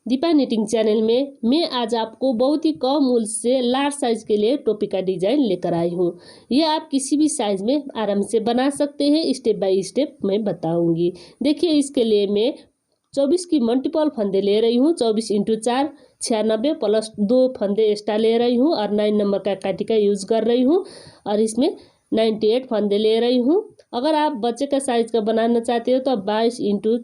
Deepa knitting channel में मैं आज आपको बहुत ही कम मूल्य से लार्ज साइज के लिए टोपी का डिजाइन लेकर आई हूँ। ये आप किसी भी साइज में आराम से बना सकते हैं। स्टेप बाय स्टेप मैं बताऊंगी। देखिए, इसके लिए मैं 24 की मल्टीपल फंदे ले रही हूँ। 24 × 4 96 प्लस 2 फंदे एक्स्ट्रा ले रही हूँ और 9 नंबर का काटी का यूज कर रही हूँ और इसमें 98 फंदे ले रही हूँ। अगर आप बच्चे का साइज का बनाना चाहते हो तो 22 ×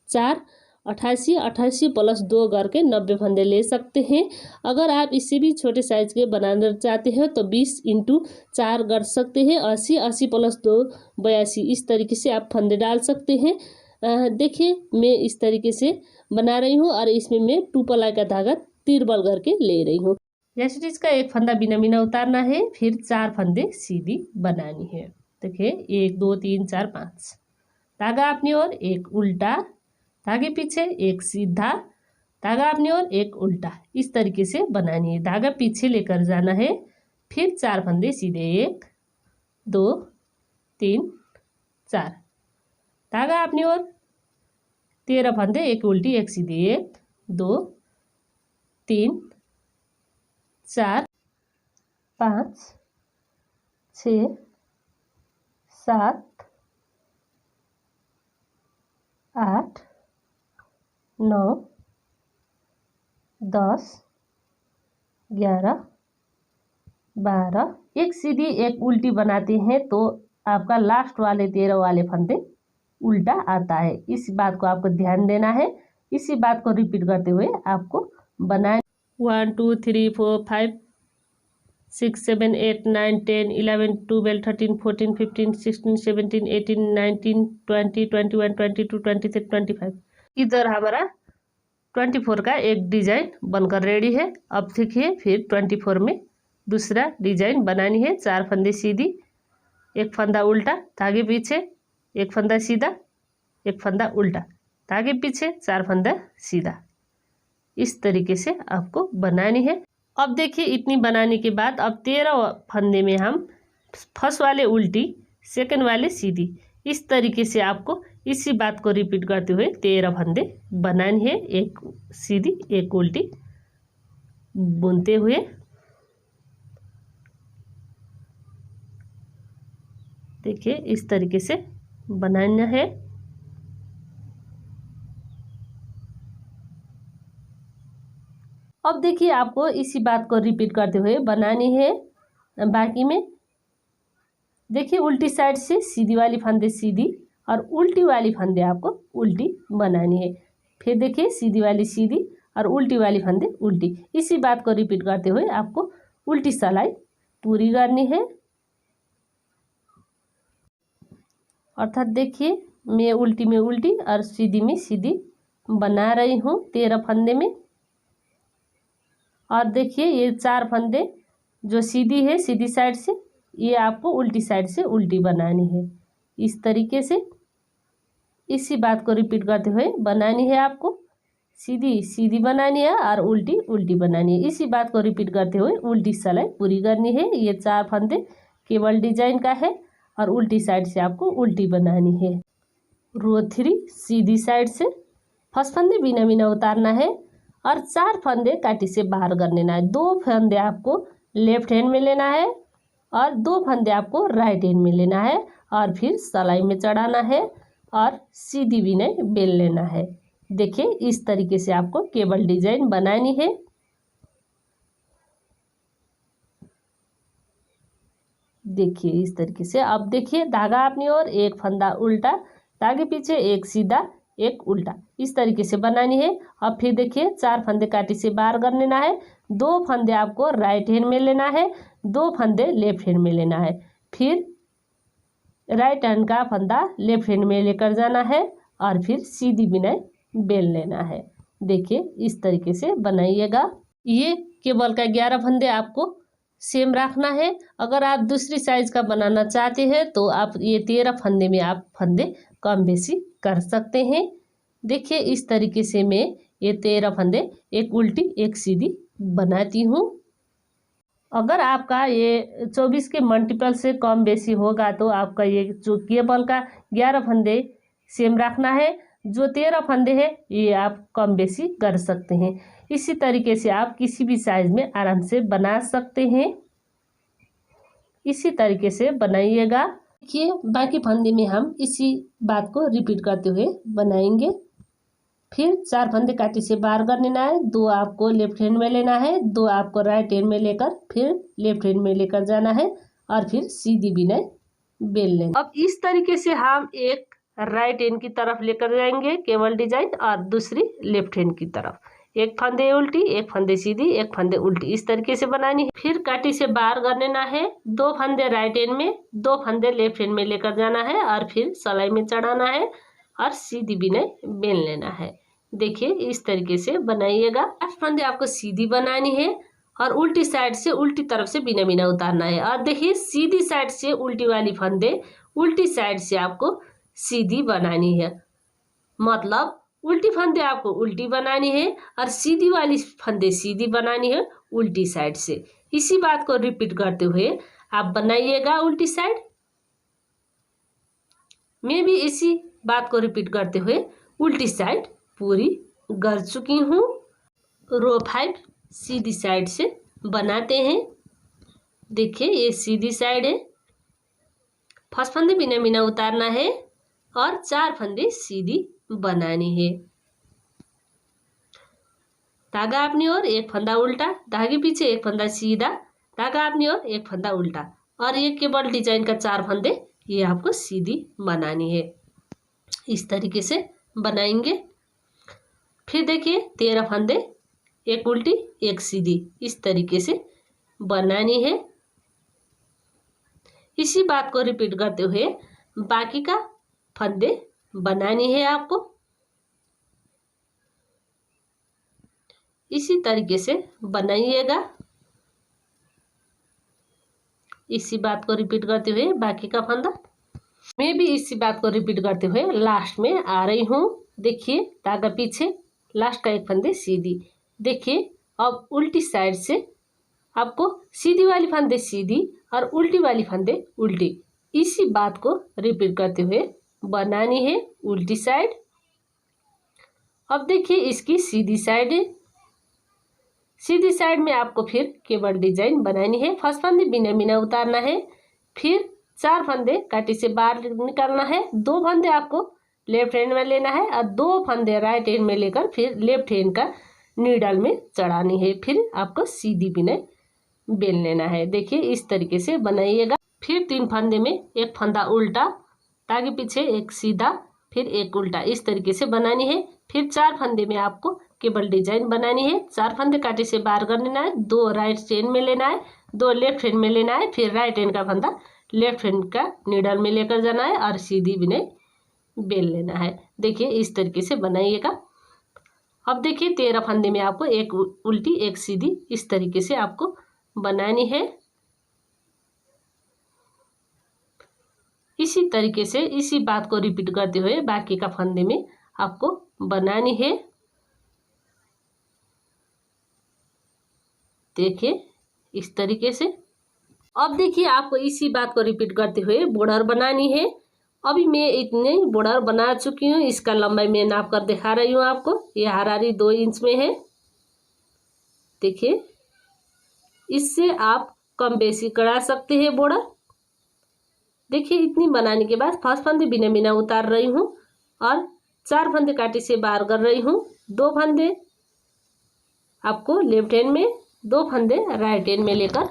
4 88 88 प्लस 2 करके 90 फंदे ले सकते हैं। अगर आप इससे भी छोटे साइज के बनाना चाहते हैं तो 20 × 4 कर सकते हैं। 80 80 प्लस 2 82 इस तरीके से आप फंदे डाल सकते हैं। देखिए, मैं इस तरीके से बना रही हूँ और इसमें मैं 2 प्लाई का धागा तिरबल करके ले रही हूँ। स्टिच का एक फंदा बिना बिना उतारना है, फिर 4 फंदे सीधी बनानी है। देखिए, 1 2 3 4 5 धागा अपनी ओर, एक उल्टा, धागे पीछे एक सीधा, धागा अपनी ओर एक उल्टा, इस तरीके से बनानी है। धागा पीछे लेकर जाना है, फिर 4 फंदे सीधे, 1 2 3 4, धागा अपनी ओर, 13 फंदे, एक उल्टी एक सीधी, 1 2 3 4 5 6 7 8 9 10 11 12, एक सीधी एक उल्टी बनाते हैं तो आपका लास्ट वाले 13 वाले फंदे उल्टा आता है। इस बात को आपको ध्यान देना है। इसी बात को रिपीट करते हुए आपको बनाए 1 2 3 4 5 6 7 8 9 10 11 12 13 14 15 16 17 18 19 20 21 22 23 25। इधर हमारा 24 का एक डिजाइन बनकर रेडी है। अब देखिए, फिर 24 में दूसरा डिजाइन बनानी है। 4 फंदे सीधी, एक फंदा उल्टा, धागे पीछे, एक फंदा सीधा, एक फंदा उल्टा, धागे पीछे, 4 फंदा सीधा, इस तरीके से आपको बनानी है। अब देखिए, इतनी बनाने के बाद अब 13 फंदे में हम फर्स्ट वाले उल्टी, सेकंड वाले सीधी, इस तरीके से आपको इसी बात को रिपीट करते हुए 13 फंदे बनानी है। एक सीधी एक उल्टी बुनते हुए। देखिए, इस तरीके से बनाना है। अब देखिए, आपको इसी बात को रिपीट करते हुए बनानी है बाकी में। देखिए, उल्टी साइड से सीधी वाली फंदे सीधी और उल्टी वाली फंदे आपको उल्टी बनानी है। फिर देखिए, सीधी वाली सीधी और उल्टी वाली फंदे उल्टी, इसी बात को रिपीट करते हुए आपको उल्टी सिलाई पूरी करनी है। अर्थात देखिए, मैं उल्टी में उल्टी और सीधी में सीधी बना रही हूँ 13 फंदे में। और देखिए, ये 4 फंदे जो सीधी है सीधी साइड से, ये आपको उल्टी साइड से उल्टी बनानी है। इस तरीके से इसी बात को रिपीट करते हुए बनानी है। आपको सीधी सीधी बनानी है और उल्टी उल्टी बनानी है। इसी बात को रिपीट करते हुए उल्टी सिलाई पूरी करनी है। ये 4 फंदे केवल डिजाइन का है और उल्टी साइड से आपको उल्टी बनानी है। रो 3 सीधी साइड से फर्स्ट फंदे बिना बिना उतारना है और 4 फंदे काटी से बाहर कर लेना है। 2 फंदे आपको लेफ्ट हैंड में लेना है और 2 फंदे आपको राइट हैंड में लेना है और फिर सिलाई में चढ़ाना है और सीधी बिनाई बेल लेना है। देखिए, इस तरीके से आपको केबल डिजाइन बनानी है। देखिए, इस तरीके से। अब देखिए, धागा अपनी ओर, एक फंदा उल्टा, धागे पीछे एक सीधा एक उल्टा, इस तरीके से बनानी है। अब फिर देखिए, 4 फंदे काटी से बाहर कर लेना है। 2 फंदे आपको राइट हैंड में लेना है, 2 फंदे लेफ्ट हैंड में लेना है। फिर राइट हैंड का फंदा लेफ्ट हैंड में लेकर जाना है और फिर सीधी बिनाई बेल लेना है। देखिए, इस तरीके से बनाइएगा। ये केबल का 11 फंदे आपको सेम रखना है। अगर आप दूसरी साइज का बनाना चाहते हैं तो आप ये 13 फंदे में आप फंदे कम बेसी कर सकते हैं। देखिए, इस तरीके से मैं ये 13 फंदे एक उल्टी एक सीधी बनाती हूँ। अगर आपका ये 24 के मल्टीपल से कम बेसी होगा तो आपका ये जो केबल का 11 फंदे सेम रखना है। जो 13 फंदे हैं ये आप कम बेसी कर सकते हैं। इसी तरीके से आप किसी भी साइज में आराम से बना सकते हैं। इसी तरीके से बनाइएगा। देखिए बाकी फंदे में हम इसी बात को रिपीट करते हुए बनाएंगे। फिर 4 फंदे काटी से बाहर कर लेना है, 2 आपको लेफ्ट हैंड में लेना है, 2 आपको राइट हैंड में लेकर फिर लेफ्ट हैंड में लेकर जाना है और फिर सीधी बिनाई बेल लेना। अब इस तरीके से हम एक राइट हैंड की तरफ लेकर जाएंगे केवल डिजाइन और दूसरी लेफ्ट हैंड की तरफ। एक फंदे उल्टी, एक फंदे सीधी, एक फंदे उल्टी, इस तरीके से बनानी है। फिर काटी से बाहर कर लेना है, 2 फंदे राइट हैंड में, 2 फंदे लेफ्ट हैंड में लेकर जाना है और फिर सिलाई में चढ़ाना है और सीधी बिनाई बेल लेना है। देखिए इस तरीके से बनाइएगा। लास्ट फंदे आपको सीधी बनानी है और उल्टी साइड से उल्टी तरफ से बिना बिना उतारना है। और देखिए सीधी साइड से उल्टी वाली फंदे उल्टी साइड से आपको सीधी बनानी है, मतलब उल्टी फंदे आपको उल्टी बनानी है और सीधी वाली फंदे सीधी बनानी है उल्टी साइड से। इसी बात को रिपीट करते हुए आप बनाइएगा उल्टी साइड। मैं भी इसी बात को रिपीट करते हुए उल्टी साइड पूरी कर चुकी हूँ। रो 5 सीधी साइड से बनाते हैं। देखिए ये सीधी साइड है, फर्स्ट फंदे बिना बिना उतारना है और 4 फंदे सीधी बनानी है। धागा अपनी ओर, एक फंदा उल्टा, धागे पीछे एक फंदा सीधा, धागा अपनी ओर, एक फंदा उल्टा और ये केवल डिजाइन का 4 फंदे ये आपको सीधी बनानी है। इस तरीके से बनाएंगे। फिर देखिए 13 फंदे, एक उल्टी एक सीधी, इस तरीके से बनानी है। इसी बात को रिपीट करते हुए बाकी का फंदे बनानी है आपको। इसी तरीके से बनाइएगा। इसी बात को रिपीट करते हुए बाकी का फंदा। मैं भी इसी बात को रिपीट करते हुए लास्ट में आ रही हूँ। देखिए धागा पीछे, लास्ट का एक फंदे सीधी। देखिए अब उल्टी साइड से आपको सीधी वाली फंदे सीधी और उल्टी वाली फंदे उल्टी, इसी बात को रिपीट करते हुए बनानी है उल्टी साइड। अब देखिए इसकी सीधी साइड है। सीधी साइड में आपको फिर केवल डिजाइन बनानी है। फर्स्ट फंदे बिना बिना उतारना है, फिर 4 फंदे काटी से बाहर निकालना है, 2 फंदे आपको लेफ्ट हैंड में लेना है और 2 फंदे राइट हैंड में लेकर फिर लेफ्ट हैंड का नीडल में चढ़ानी है। फिर आपको सीधी बिनाई बेल लेना है। देखिए इस तरीके से बनाइएगा। फिर 3 फंदे में एक फंदा उल्टा, ताकि पीछे एक सीधा, फिर एक उल्टा, इस तरीके से बनानी है। फिर 4 फंदे में आपको केवल डिजाइन बनानी है। 4 फंदे काटे से बाहर कर लेना है, 2 राइट हैंड में लेना है, 2 लेफ्ट हैंड में लेना है, फिर राइट हैंड का फंदा लेफ्ट हैंड का नीडल में लेकर जाना है और सीधी बिनाई बेल लेना है। देखिए इस तरीके से बनाइएगा। अब देखिए 13 फंदे में आपको एक उल्टी एक सीधी, इस तरीके से आपको बनानी है। इसी तरीके से इसी बात को रिपीट करते हुए बाकी का फंदे में आपको बनानी है। देखिए इस तरीके से। अब देखिए आपको इसी बात को रिपीट करते हुए बॉर्डर बनानी है। अभी मैं इतने बॉर्डर बना चुकी हूँ। इसका लंबाई मैं नाप कर दिखा रही हूँ आपको। ये हरारी 2 इंच में है। देखिए इससे आप कम बेसी करा सकते हैं बॉर्डर। देखिए इतनी बनाने के बाद फर्स्ट फंदे बिना बिना उतार रही हूँ और 4 फंदे काटे से बाहर कर रही हूँ। 2 फंदे आपको लेफ्ट हैंड में, 2 फंदे राइट हैंड में लेकर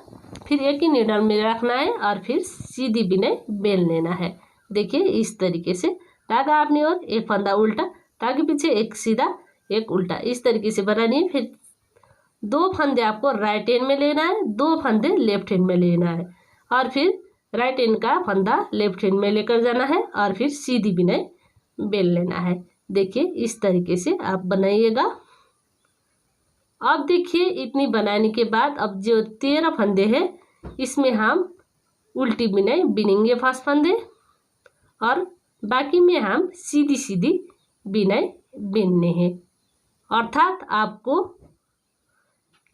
फिर एक ही नीडल में रखना है और फिर सीधी बिनाई बेल लेना है। देखिए इस तरीके से धागा अपनी ओर, एक फंदा उल्टा, ताकि पीछे एक सीधा एक उल्टा, इस तरीके से बनानी है। फिर 2 फंदे आपको राइट हैंड में लेना है, 2 फंदे लेफ्ट हैंड में लेना है और फिर राइट हैंड का फंदा लेफ्ट हैंड में लेकर जाना है और फिर सीधी बिनाई बेल लेना है। देखिए इस तरीके से आप बनाइएगा। अब देखिए इतनी बनाने के बाद अब जो 13 फंदे हैं इसमें हम उल्टी बिनाई बिनेंगे फर्स्ट फंदे और बाकी में हम सीधी सीधी बिनाई बिनने हैं। अर्थात आपको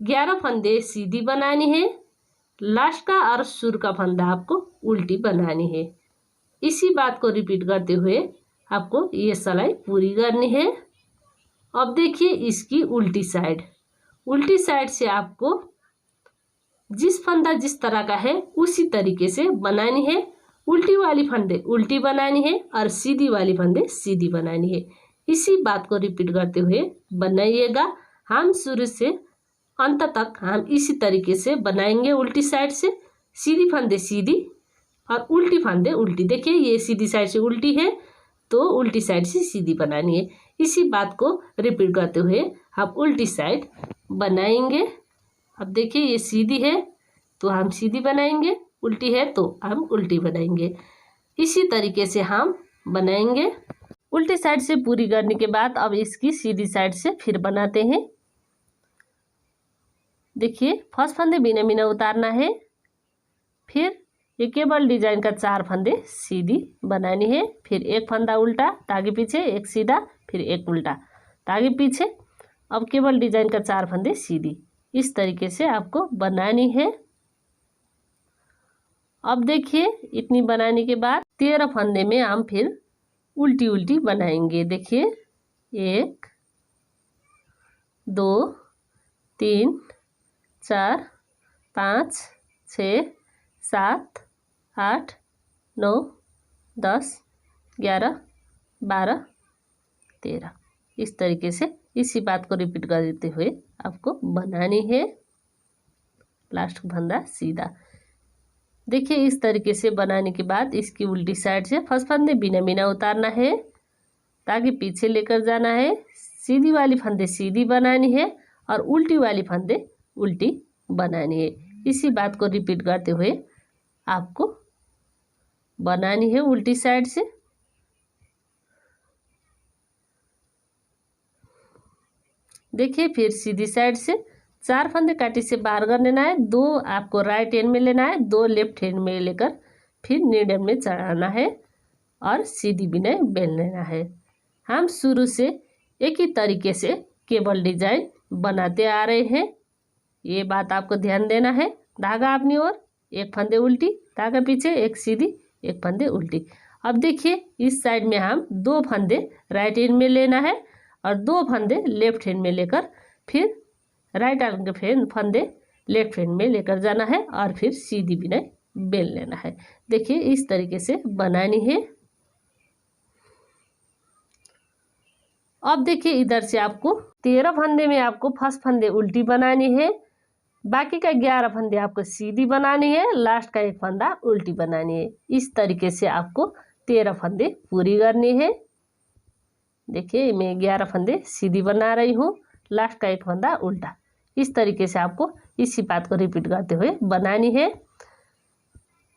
11 फंदे सीधी बनानी है, लास्ट का और शुरू का फंदा आपको उल्टी बनानी है। इसी बात को रिपीट करते हुए आपको ये सिलाई पूरी करनी है। अब देखिए इसकी उल्टी साइड। उल्टी साइड से आपको जिस फंदा जिस तरह का है उसी तरीके से बनानी है। उल्टी वाली फंदे उल्टी बनानी है और सीधी वाली फंदे सीधी बनानी है। इसी बात को रिपीट करते हुए बनाइएगा। हम शुरू से अंत तक हम इसी तरीके से बनाएंगे। उल्टी साइड से सीधी फंदे सीधी और उल्टी फंदे उल्टी। देखिए ये सीधी साइड से उल्टी है तो उल्टी साइड से सीधी बनानी है। इसी बात को रिपीट करते हुए हम उल्टी साइड बनाएंगे। अब देखिए ये सीधी है तो हम सीधी बनाएंगे, उल्टी है तो हम उल्टी बनाएंगे। इसी तरीके से हम बनाएंगे। उल्टी साइड से पूरी करने के बाद अब इसकी सीधी साइड से फिर बनाते हैं। देखिए फर्स्ट फंदे बिना बिना उतारना है। फिर ये केबल डिजाइन का 4 फंदे सीधी बनानी है। फिर एक फंदा उल्टा ताकि पीछे, एक सीधा, फिर एक उल्टा ताकि पीछे। अब केबल डिजाइन का 4 फंदे सीधी। इस तरीके से आपको बनानी है। अब देखिए इतनी बनाने के बाद 13 फंदे में हम फिर उल्टी उल्टी बनाएंगे। देखिए 1 2 3 4 5 6 7 8 9 10 11 12 13। इस तरीके से इसी बात को रिपीट कर देते हुए आपको बनानी है। लास्ट फंदा सीधा। देखिए इस तरीके से बनाने के बाद इसकी उल्टी साइड से फर्स्ट फंदे बिना बिना उतारना है ताकि पीछे लेकर जाना है। सीधी वाली फंदे सीधी बनानी है और उल्टी वाली फंदे उल्टी बनानी है। इसी बात को रिपीट करते हुए आपको बनानी है उल्टी साइड से। देखिए फिर सीधी साइड से 4 फंदे काटी से बाहर कर लेना है। 2 आपको राइट हैंड में लेना है, 2 लेफ्ट हैंड में लेकर फिर नीडल में चढ़ाना है और सीधी बिनाई बेल लेना है। हम शुरू से एक ही तरीके से केबल डिजाइन बनाते आ रहे हैं। ये बात आपको ध्यान देना है। धागा अपनी ओर, एक फंदे उल्टी, धागा पीछे, एक सीधी, एक फंदे उल्टी। अब देखिए इस साइड में हम 2 फंदे राइट हैंड में लेना है और 2 फंदे लेफ्ट हैंड में लेकर फिर राइट आर्म के फंदे लेफ्ट हैंड में लेकर जाना है और फिर सीधी बिनाई बेल लेना है। देखिए इस तरीके से बनानी है। अब देखिए इधर से आपको 13 फंदे में आपको फर्स्ट फंदे उल्टी बनानी है। बाकी का 11 फंदे आपको सीधी बनानी है। लास्ट का एक फंदा उल्टी बनानी है। इस तरीके से आपको 13 फंदे पूरी करनी है। देखिए मैं 11 फंदे सीधी बना रही हूँ, लास्ट का एक फंदा उल्टा। इस तरीके से आपको इसी बात को रिपीट करते हुए बनानी है।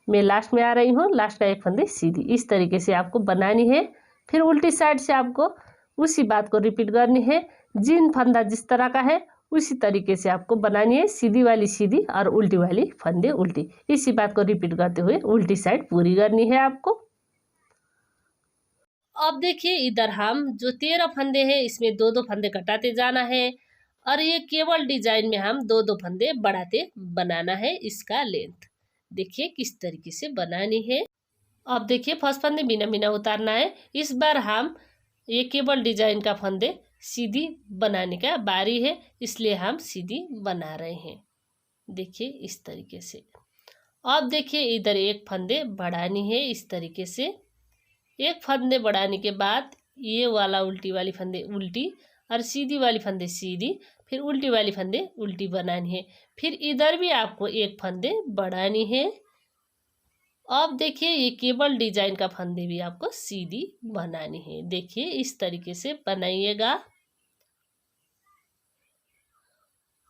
मैं लास्ट में आ रही हूँ, लास्ट का एक फंदे सीधी। इस तरीके से आपको बनानी है। फिर उल्टी साइड से आपको उसी बात को रिपीट करनी है। जिन फंदा जिस तरह का है उसी तरीके से आपको बनानी है। सीधी वाली सीधी और उल्टी वाली फंदे उल्टी। इसी बात को रिपीट करते हुए उल्टी साइड पूरी करनी है आपको। अब देखिए इधर हम जो 13 फंदे हैं इसमें 2-2 फंदे घटाते जाना है और ये केवल डिजाइन में हम 2-2 फंदे बढ़ाते बनाना है इसका लेंथ। देखिए किस तरीके से बनानी है। अब देखिए फर्स्ट फंदे बिना बिना उतारना है। इस बार हम ये केबल डिजाइन का फंदे सीधी बनाने का बारी है, इसलिए हम सीधी बना रहे हैं। देखिए इस तरीके से। अब देखिए इधर एक फंदे बढ़ानी है। इस तरीके से एक फंदे बढ़ाने के बाद ये वाला उल्टी वाली फंदे उल्टी और सीधी वाली फंदे सीधी, फिर उल्टी वाली फंदे उल्टी बनानी है। फिर इधर भी आपको एक फंदे बढ़ानी है। अब देखिए ये केबल डिजाइन का फंदे भी आपको सीधी बनानी है। देखिए इस तरीके से बनाइएगा।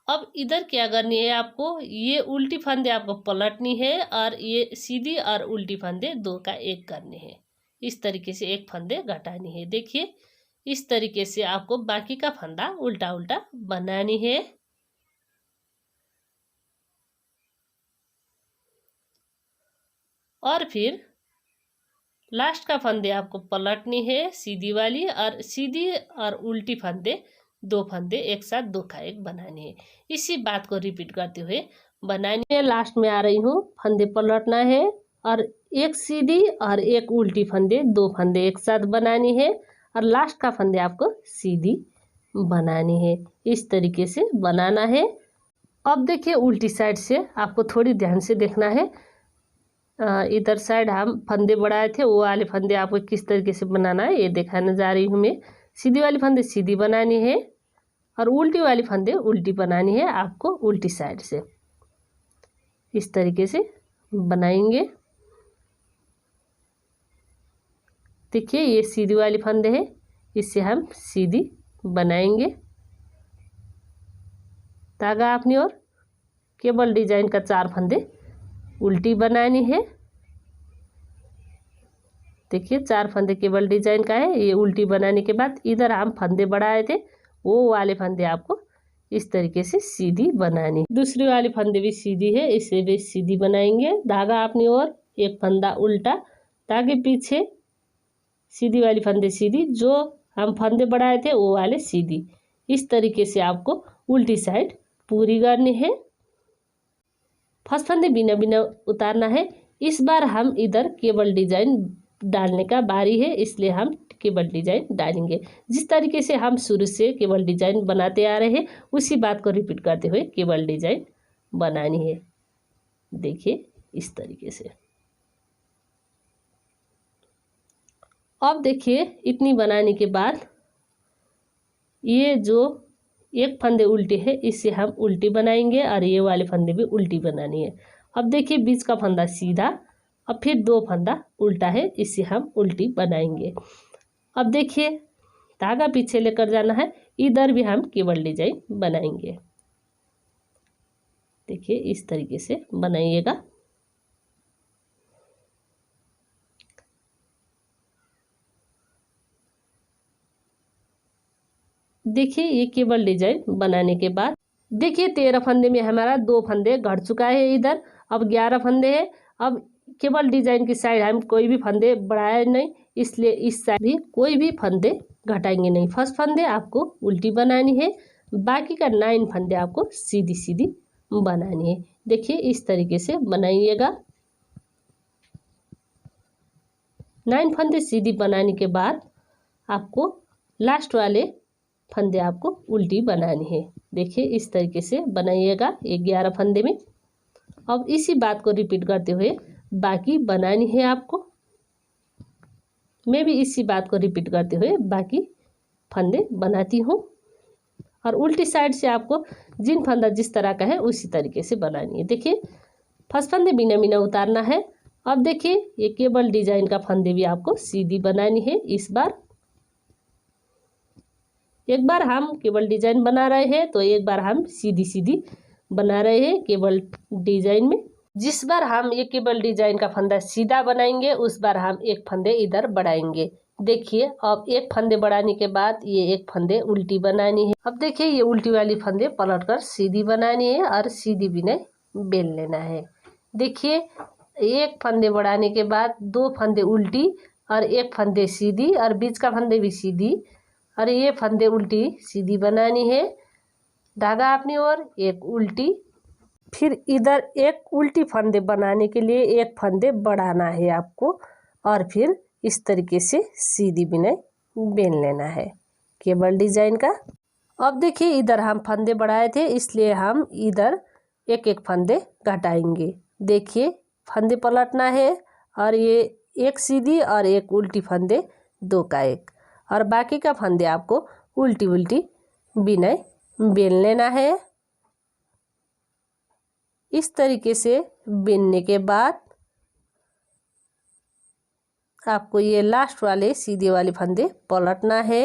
अब इधर क्या करनी है आपको, ये उल्टी फंदे आपको पलटनी है और ये सीधी और उल्टी फंदे 2 का 1 करने हैं। इस तरीके से एक फंदे घटानी है। देखिए इस तरीके से आपको बाकी का फंदा उल्टा उल्टा बनानी है। और फिर लास्ट का फंदे आपको पलटनी है सीधी वाली, और सीधी और उल्टी फंदे 2 फंदे एक साथ 2 का 1 बनानी है। इसी बात को रिपीट करते हुए बनानी है। लास्ट में आ रही हूँ, फंदे पलटना है और एक सीधी और एक उल्टी फंदे, 2 फंदे एक साथ बनानी है और लास्ट का फंदे आपको सीधी बनानी है। इस तरीके से बनाना है। अब देखिए उल्टी साइड से आपको थोड़ी ध्यान से देखना है। इधर साइड हम फंदे बढ़ाए थे, वो वाले फंदे आपको किस तरीके से बनाना है ये दिखाने जा रही हूँ मैं। सीधी वाली फंदे सीधी बनानी है और उल्टी वाली फंदे उल्टी बनानी है आपको उल्टी साइड से। इस तरीके से बनाएंगे। देखिए ये सीधी वाली फंदे है, इससे हम सीधी बनाएंगे। धागा अपनी ओर, केवल डिजाइन का 4 फंदे उल्टी बनानी है। देखिए 4 फंदे केवल डिजाइन का है। ये उल्टी बनाने के बाद इधर हम फंदे बढ़ाए थे, वो वाले फंदे आपको इस तरीके से सीधी बनानी। दूसरी वाली फंदे भी सीधी है, इसे भी सीधी बनाएंगे। धागा अपनी ओर, एक फंदा उल्टा, ताकि पीछे सीधी वाली फंदे सीधी, जो हम फंदे बढ़ाए थे वो वाले सीधी। इस तरीके से आपको उल्टी साइड पूरी करनी है। फर्स्ट फंदे बिना बिना उतारना है। इस बार हम इधर केबल डिजाइन डालने का बारी है, इसलिए हम केबल डिजाइन डालेंगे। जिस तरीके से हम शुरू से केबल डिजाइन बनाते आ रहे हैं उसी बात को रिपीट करते हुए केबल डिजाइन बनानी है। देखिए इस तरीके से। अब देखिए इतनी बनाने के बाद ये जो एक फंदे उल्टे है इससे हम उल्टी बनाएंगे और ये वाले फंदे भी उल्टी बनानी है। अब देखिए बीच का फंदा सीधा, अब फिर 2 फंदा उल्टा है, इससे हम उल्टी बनाएंगे। अब देखिए धागा पीछे लेकर जाना है, इधर भी हम केबल डिजाइन बनाएंगे। देखिए इस तरीके से बनाइएगा। देखिए ये केबल डिजाइन बनाने के बाद देखिए 13 फंदे में हमारा 2 फंदे घट चुका है इधर। अब 11 फंदे हैं। अब केबल डिजाइन की साइड हम कोई भी फंदे बढ़ाए नहीं, इसलिए इस साइड भी कोई भी फंदे घटाएंगे नहीं। फर्स्ट फंदे आपको उल्टी बनानी है, बाकी का 9 फंदे आपको सीधी सीधी बनानी है। देखिए इस तरीके से बनाइएगा। 9 फंदे सीधी बनाने के बाद आपको लास्ट वाले फंदे आपको उल्टी बनानी है। देखिए इस तरीके से बनाइएगा 11 फंदे में। अब इसी बात को रिपीट करते हुए बाकी बनानी है आपको। मैं भी इसी बात को रिपीट करते हुए बाकी फंदे बनाती हूँ। और उल्टी साइड से आपको जिन फंदा जिस तरह का है उसी तरीके से बनानी है। देखिए फर्स्ट फंदे बिना बिना उतारना है। अब देखिए ये केबल डिजाइन का फंदे भी आपको सीधी बनानी है। इस बार एक बार हम केबल डिजाइन बना रहे हैं तो एक बार हम सीधी सीधी बना रहे हैं केबल डिजाइन में। जिस बार हम ये केबल डिजाइन का फंदा सीधा बनाएंगे उस बार हम एक फंदे इधर बढ़ाएंगे। देखिए अब एक फंदे बढ़ाने के बाद ये एक फंदे उल्टी बनानी है। अब देखिए ये उल्टी वाली फंदे पलट कर सीधी बनानी है और सीधी भी नहीं बेल लेना है। देखिए एक फंदे बढ़ाने के बाद 2 फंदे उल्टी और एक फंदे सीधी और बीच का फंदे भी सीधी और ये फंदे उल्टी सीधी बनानी है। धागा अपनी ओर, एक उल्टी, फिर इधर एक उल्टी फंदे बनाने के लिए एक फंदे बढ़ाना है आपको और फिर इस तरीके से सीधी बिनाई बेल लेना है केबल डिजाइन का। अब देखिए इधर हम फंदे बढ़ाए थे इसलिए हम इधर एक एक फंदे घटाएंगे। देखिए फंदे पलटना है और ये एक सीधी और एक उल्टी फंदे 2 का 1 और बाकी का फंदे आपको उल्टी उल्टी बिनाई बेल लेना है। इस तरीके से बिनने के बाद आपको ये लास्ट वाले सीधे वाले फंदे पलटना है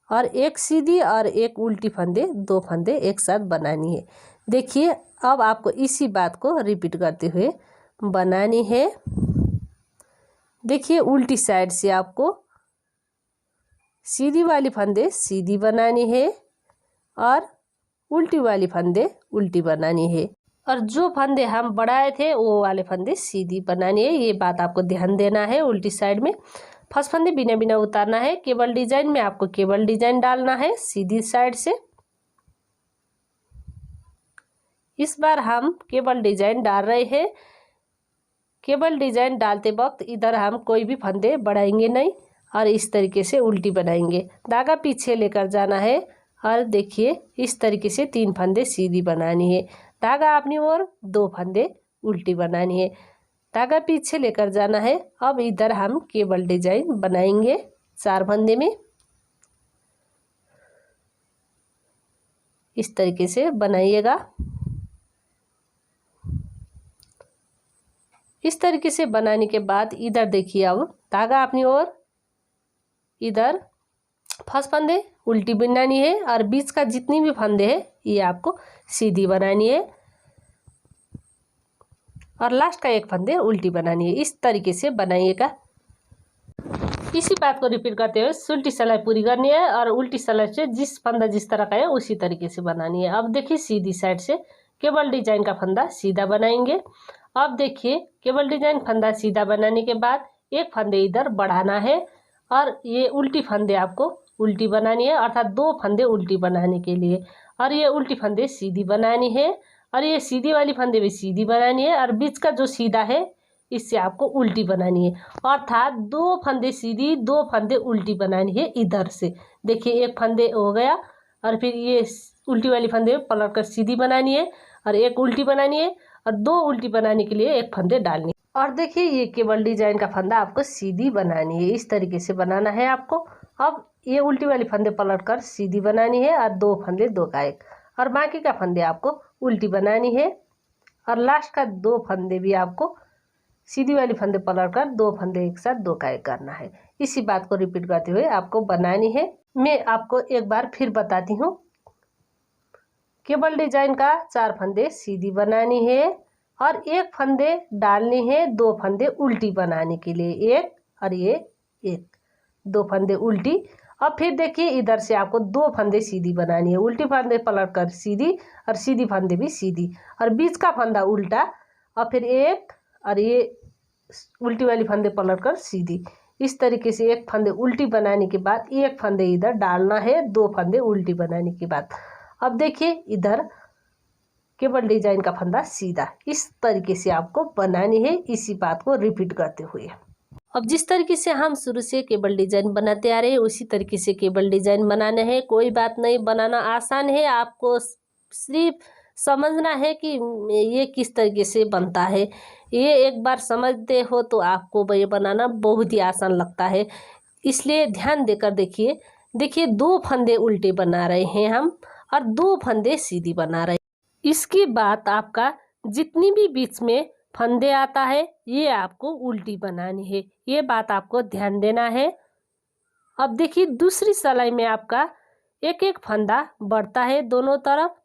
और एक सीधी और एक उल्टी फंदे 2 फंदे एक साथ बनानी है। देखिए अब आपको इसी बात को रिपीट करते हुए बनानी है। देखिए उल्टी साइड से आपको सीधी वाली फंदे सीधी बनानी है और उल्टी वाली फंदे उल्टी बनानी है और जो फंदे हम बढ़ाए थे वो वाले फंदे सीधी बनानी है। ये बात आपको ध्यान देना है। उल्टी साइड में फर्स्ट फंदे बिना बिना उतारना है। केबल डिजाइन में आपको केबल डिजाइन डालना है सीधी साइड से। इस बार हम केबल डिजाइन डाल रहे हैं केबल डिजाइन डालते वक्त इधर हम कोई भी फंदे बढ़ाएंगे नहीं और इस तरीके से उल्टी बनाएंगे। धागा पीछे लेकर जाना है और देखिए इस तरीके से 3 फंदे सीधी बनानी है। धागा अपनी ओर 2 फंदे उल्टी बनानी है। धागा पीछे लेकर जाना है। अब इधर हम केबल डिजाइन बनाएंगे 4 फंदे में। इस तरीके से बनाइएगा। इस तरीके से बनाने के बाद इधर देखिए अब धागा अपनी ओर, इधर फर्स्ट फंदे उल्टी बनानी है और बीच का जितनी भी फंदे है ये आपको सीधी बनानी है और लास्ट का एक फंदे उल्टी बनानी है। इस तरीके से बनाइएगा। इसी बात को रिपीट करते हुए उल्टी सिलाई पूरी करनी है और उल्टी सिलाई से जिस फंदा जिस तरह का है उसी तरीके से बनानी है। अब देखिए सीधी साइड से केबल डिजाइन का फंदा सीधा बनाएंगे। अब देखिए केबल डिजाइन फंदा सीधा बनाने के बाद एक फंदे इधर बढ़ाना है और ये उल्टी फंदे आपको उल्टी बनानी है, अर्थात 2 फंदे उल्टी बनाने के लिए। और ये उल्टी फंदे सीधी बनानी है और ये सीधी वाली फंदे भी सीधी बनानी है और बीच का जो सीधा है इससे आपको उल्टी बनानी है, अर्थात 2 फंदे सीधी 2 फंदे उल्टी बनानी है। इधर से देखिए एक फंदे हो गया और फिर ये उल्टी वाली फंदे पलट कर सीधी बनानी है और एक उल्टी बनानी है और 2 उल्टी बनाने के लिए एक फंदे डालनी है। और देखिए ये केबल डिजाइन का फंदा आपको सीधी बनानी है। इस तरीके से बनाना है आपको। अब ये उल्टी वाली फंदे पलट कर सीधी बनानी है और 2 फंदे 2 का 1 और बाकी का फंदे आपको उल्टी बनानी है और लास्ट का 2 फंदे भी आपको सीधी वाली फंदे पलट कर 2 फंदे एक साथ 2 का 1 करना है। इसी बात को रिपीट करते हुए आपको बनानी है। मैं आपको एक बार फिर बताती हूँ। केबल डिजाइन का 4 फंदे सीधी बनानी है और एक फंदे डालनी है 2 फंदे उल्टी बनाने के लिए, एक और ये एक 2 फंदे उल्टी। अब फिर देखिए इधर से आपको 2 फंदे सीधी बनानी है, उल्टी फंदे पलट कर सीधी और सीधी फंदे भी सीधी और बीच का फंदा उल्टा और फिर एक और ये उल्टी वाली फंदे पलट कर सीधी। इस तरीके से एक फंदे उल्टी बनाने के बाद एक फंदे इधर डालना है 2 फंदे उल्टी बनाने के बाद। अब देखिए इधर केबल डिजाइन का फंदा सीधा। इस तरीके से आपको बनानी है। इसी बात को रिपीट करते हुए अब जिस तरीके से हम शुरू से केबल डिजाइन बनाते आ रहे हैं उसी तरीके से केबल डिजाइन बनाना है। कोई बात नहीं, बनाना आसान है। आपको सिर्फ समझना है कि ये किस तरीके से बनता है। ये एक बार समझते हो तो आपको ये बनाना बहुत ही आसान लगता है। इसलिए ध्यान देकर देखिए। देखिए 2 फंदे उल्टे बना रहे हैं हम और 2 फंदे सीधी बना रहे हैं। इसके बाद आपका जितनी भी बीच में फंदे आता है ये आपको उल्टी बनानी है। ये बात आपको ध्यान देना है। अब देखिए दूसरी सिलाई में आपका एक एक फंदा बढ़ता है दोनों तरफ,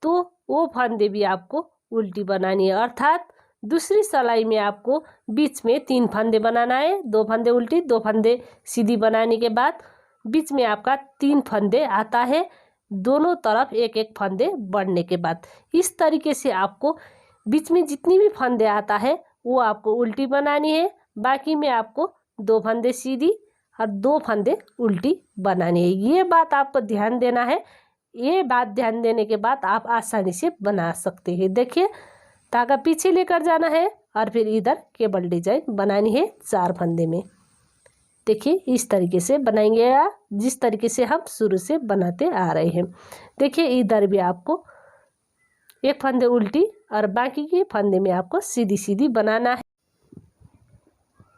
तो वो फंदे भी आपको उल्टी बनानी है। अर्थात दूसरी सिलाई में आपको बीच में 3 फंदे बनाना है, 2 फंदे उल्टी 2 फंदे सीधी बनाने के बाद बीच में आपका 3 फंदे आता है, दोनों तरफ एक एक फंदे बढ़ने के बाद। इस तरीके से आपको बीच में जितनी भी फंदे आता है वो आपको उल्टी बनानी है। बाकी में आपको 2 फंदे सीधी और 2 फंदे उल्टी बनानी है। ये बात आपको ध्यान देना है। ये बात ध्यान देने के बाद आप आसानी से बना सकते हैं। देखिए धागा पीछे लेकर जाना है और फिर इधर केबल डिजाइन बनानी है 4 फंदे में। देखिए इस तरीके से बनाएंगे या जिस तरीके से हम शुरू से बनाते आ रहे हैं। देखिए इधर भी आपको एक फंदे उल्टी और बाकी के फंदे में आपको सीधी सीधी बनाना है।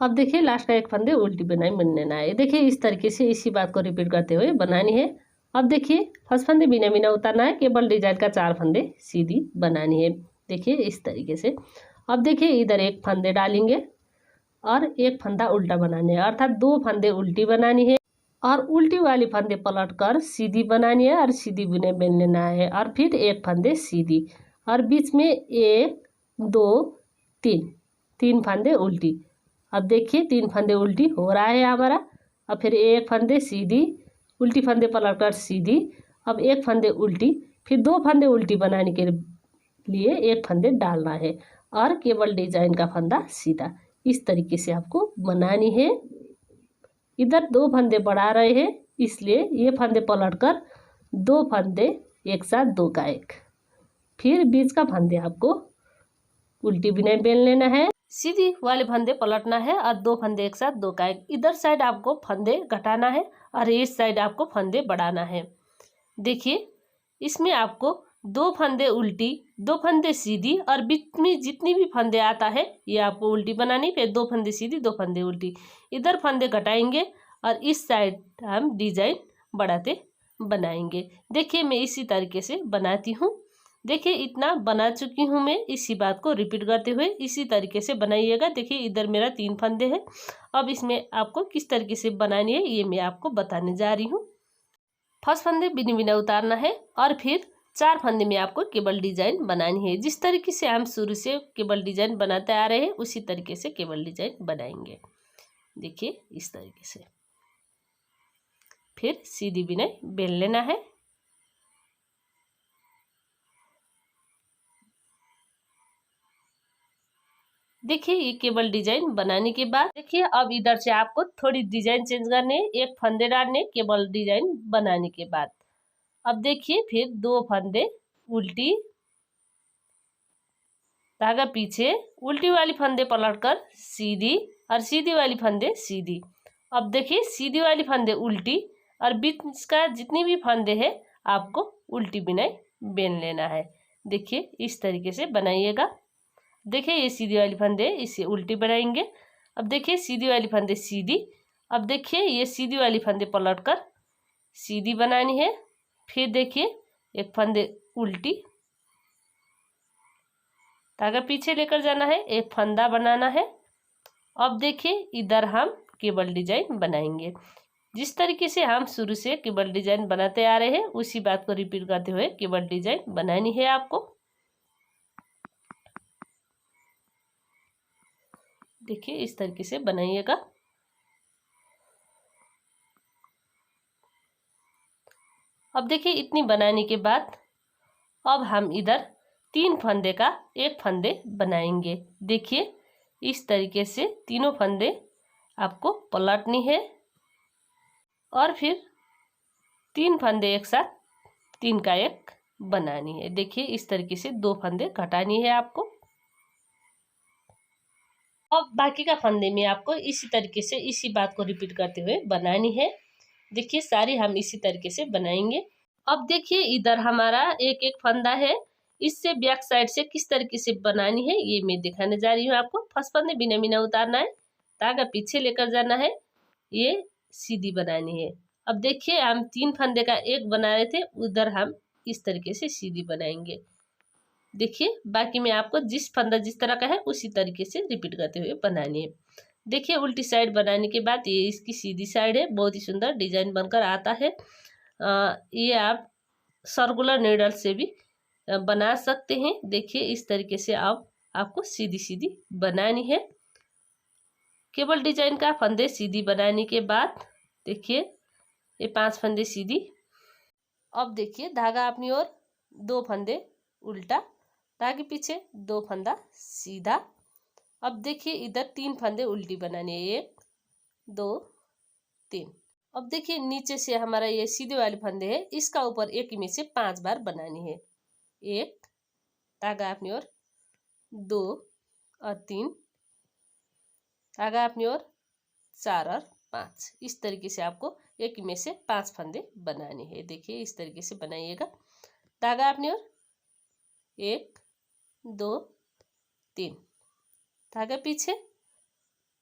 अब देखिए लास्ट का एक फंदे उल्टी बनना है। देखिए इस तरीके से इसी बात को रिपीट करते हुए बनानी है। अब देखिए फर्स्ट फंदे बिना बिना उतारना है, केबल डिजाइन का 4 फंदे सीधी बनानी है। देखिए इस तरीके से। अब देखिए इधर एक फंदे डालेंगे और एक फंदा उल्टा बनानी है, अर्थात 2 फंदे उल्टी बनानी है और उल्टी वाली फंदे पलट कर सीधी बनानी है और सीधी बुने बेन लेना है और फिर एक फंदे सीधी और बीच में 1 2 3 फंदे उल्टी। अब देखिए 3 फंदे उल्टी हो रहा है हमारा। अब फिर एक फंदे सीधी, उल्टी फंदे पलट कर सीधी, अब एक फंदे उल्टी, फिर 2 फंदे उल्टी बनाने के लिए एक फंदे डालना है और केबल डिजाइन का फंदा सीधा। इस तरीके से आपको बनानी है। इधर 2 फंदे बढ़ा रहे हैं इसलिए ये फंदे पलट कर 2 फंदे एक साथ 2 का 1, फिर बीच का फंदे आपको उल्टी बिना बेल लेना है। सीधी वाले फंदे पलटना है और 2 फंदे एक साथ 2 का 1। इधर साइड आपको फंदे घटाना है और इस साइड आपको फंदे बढ़ाना है। देखिए इसमें आपको 2 फंदे उल्टी, 2 फंदे सीधी और बीच में जितनी भी फंदे आता है ये आपको उल्टी बनानी। फिर 2 फंदे सीधी, 2 फंदे उल्टी। इधर फंदे घटाएंगे और इस साइड हम डिजाइन बढ़ाते बनाएंगे। देखिए मैं इसी तरीके से बनाती हूँ। देखिए इतना बना चुकी हूँ मैं। इसी बात को रिपीट करते हुए इसी तरीके से बनाइएगा। देखिए इधर मेरा 3 फंदे हैं। अब इसमें आपको किस तरीके से बनानी है ये मैं आपको बताने जा रही हूँ। फर्स्ट फंदे बिना बिना उतारना है और फिर 4 फंदे में आपको केबल डिजाइन बनानी है। जिस तरीके से हम शुरू से केबल डिजाइन बनाते आ रहे हैं उसी तरीके से केबल डिजाइन बनाएंगे। देखिए इस तरीके से। फिर सीधी बिनाई बेल लेना है। देखिए ये केबल डिजाइन बनाने के बाद देखिए अब इधर से आपको थोड़ी डिजाइन चेंज करने, एक फंदे डालने केबल डिजाइन बनाने के बाद। अब देखिए फिर 2 फंदे उल्टी, धागा पीछे, उल्टी वाली फंदे पलटकर सीधी और सीधी वाली फंदे सीधी। अब देखिए सीधी वाली फंदे उल्टी और बीच का जितनी भी फंदे हैं आपको उल्टी बिनाई बेल लेना है। देखिए इस तरीके से बनाइएगा। देखिए ये सीधी वाली फंदे इसे उल्टी बनाएंगे। अब देखिए सीधी वाली फंदे सीधी। अब देखिए ये सीधी वाली फंदे पलटकर सीधी बनानी है। फिर देखिए एक फंदे उल्टी, धागा पीछे लेकर जाना है, एक फंदा बनाना है। अब देखिए इधर हम केबल डिजाइन बनाएंगे। जिस तरीके से हम शुरू से केबल डिजाइन बनाते आ रहे हैं उसी बात को रिपीट करते हुए केबल डिजाइन बनानी है आपको। देखिए इस तरीके से बनाइएगा। अब देखिए इतनी बनाने के बाद अब हम इधर 3 फंदे का एक फंदे बनाएंगे। देखिए इस तरीके से तीनों फंदे आपको पलटनी है और फिर 3 फंदे एक साथ 3 का 1 बनानी है। देखिए इस तरीके से 2 फंदे घटानी है आपको। अब बाकी का फंदे में आपको इसी तरीके से इसी बात को रिपीट करते हुए बनानी है। देखिए सारी हम इसी तरीके से बनाएंगे। अब देखिए इधर हमारा एक एक फंदा है, इससे बैक साइड से किस तरीके से बनानी है ये मैं दिखाने जा रही हूँ आपको। फर्स्ट फंदे बिना बिना उतारना है, धागा पीछे लेकर जाना है, ये सीधी बनानी है। अब देखिए हम 3 फंदे का 1 बना रहे थे, उधर हम इस तरीके से सीधी बनाएंगे। देखिए बाकी में आपको जिस फंदा जिस तरह का है उसी तरीके से रिपीट करते हुए बनानी है। देखिए उल्टी साइड बनाने के बाद ये इसकी सीधी साइड है, बहुत ही सुंदर डिजाइन बनकर आता है। ये आप सर्कुलर नीडल से भी बना सकते हैं। देखिए इस तरीके से आपको सीधी सीधी बनानी है। केबल डिजाइन का फंदे सीधी बनाने के बाद देखिए ये 5 फंदे सीधी। अब देखिए धागा अपनी ओर, 2 फंदे उल्टा, धागे पीछे 2 फंदा सीधा। अब देखिए इधर 3 फंदे उल्टी बनानी है, 1 2 3। अब देखिए नीचे से हमारा ये सीधे वाले फंदे है, इसका ऊपर एक में से 5 बार बनानी है। 1, धागा अपनी ओर, 2 और 3, धागा अपनी ओर, 4 और 5। इस तरीके से आपको एक में से 5 फंदे बनाने हैं। देखिए इस तरीके से बनाइएगा। धागा अपनी ओर, 1 2 3, धागा पीछे